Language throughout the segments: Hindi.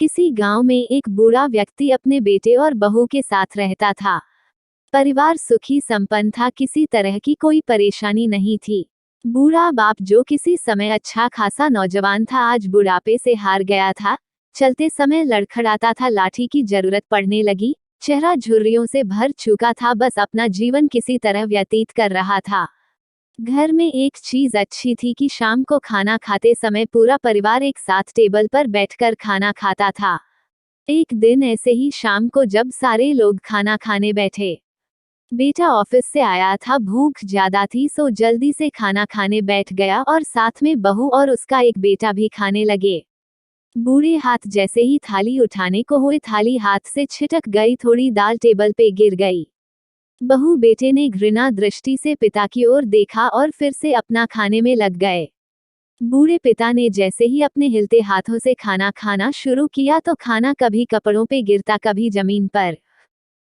किसी गांव में एक बूढ़ा व्यक्ति अपने बेटे और बहू के साथ रहता था। परिवार सुखी संपन्न था, किसी तरह की कोई परेशानी नहीं थी। बूढ़ा बाप जो किसी समय अच्छा खासा नौजवान था, आज बुढ़ापे से हार गया था। चलते समय लड़खड़ाता था, लाठी की जरूरत पड़ने लगी। चेहरा झुर्रियों से भर चुका था, बस अपना जीवन किसी तरह व्यतीत कर रहा था। घर में एक चीज अच्छी थी कि शाम को खाना खाते समय पूरा परिवार एक साथ टेबल पर बैठकर खाना खाता था। एक दिन ऐसे ही शाम को जब सारे लोग खाना खाने बैठे, बेटा ऑफिस से आया था, भूख ज्यादा थी सो जल्दी से खाना खाने बैठ गया और साथ में बहू और उसका एक बेटा भी खाने लगे। बूढ़े हाथ जैसे ही थाली उठाने को हुए, थाली हाथ से छिटक गई, थोड़ी दाल टेबल पे गिर गई। बहू बेटे ने घृणा दृष्टि से पिता की ओर देखा और फिर से अपना खाने में लग गए। बूढ़े पिता ने जैसे ही अपने हिलते हाथों से खाना खाना शुरू किया तो खाना कभी कपड़ों पे गिरता, कभी जमीन पर।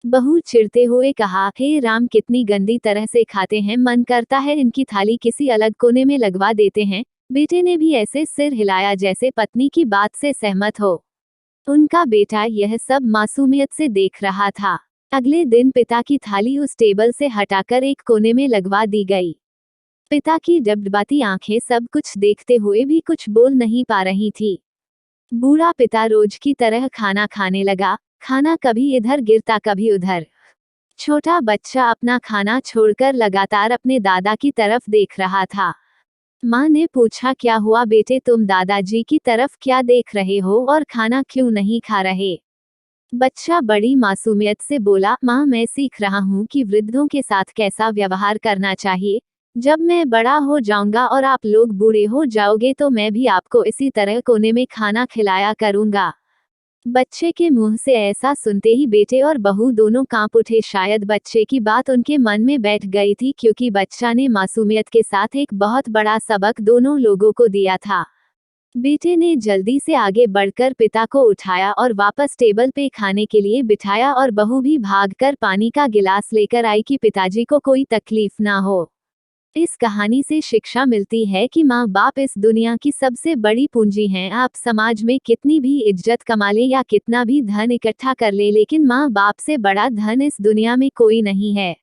बहू चिढ़ते हुए कहा, हे राम, कितनी गंदी तरह से खाते हैं, मन करता है इनकी थाली किसी अलग कोने में लगवा देते हैं। बेटे ने भी ऐसे सिर हिलाया जैसे पत्नी की बात से सहमत हो। उनका बेटा यह सब मासूमियत से देख रहा था। अगले दिन पिता की थाली उस टेबल से हटाकर एक कोने में लगवा दी गई। पिता की डबडबाती आंखें सब कुछ देखते हुए भी कुछ बोल नहीं पा रही थी। बूढ़ा पिता रोज की तरह खाना खाने लगा। खाना कभी इधर गिरता, कभी उधर। छोटा बच्चा अपना खाना छोड़कर लगातार अपने दादा की तरफ देख रहा था। माँ ने पूछा, क्या हुआ बेटे, तुम दादाजी की तरफ क्या देख रहे हो और खाना क्यों नहीं खा रहे? बच्चा बड़ी मासूमियत से बोला, माँ, मैं सीख रहा हूँ कि वृद्धों के साथ कैसा व्यवहार करना चाहिए। जब मैं बड़ा हो जाऊंगा और आप लोग बूढ़े हो जाओगे तो मैं भी आपको इसी तरह कोने में खाना खिलाया करूंगा। बच्चे के मुंह से ऐसा सुनते ही बेटे और बहू दोनों कांप उठे। शायद बच्चे की बात उनके मन में बैठ गई थी, क्योंकि बच्चा ने मासूमियत के साथ एक बहुत बड़ा सबक दोनों लोगों को दिया था। बेटे ने जल्दी से आगे बढ़कर पिता को उठाया और वापस टेबल पे खाने के लिए बिठाया और बहू भी भागकर पानी का गिलास लेकर आई कि पिताजी को कोई तकलीफ ना हो। इस कहानी से शिक्षा मिलती है कि माँ बाप इस दुनिया की सबसे बड़ी पूंजी हैं। आप समाज में कितनी भी इज्जत कमा ले या कितना भी धन इकट्ठा कर ले, लेकिन माँ बाप से बड़ा धन इस दुनिया में कोई नहीं है।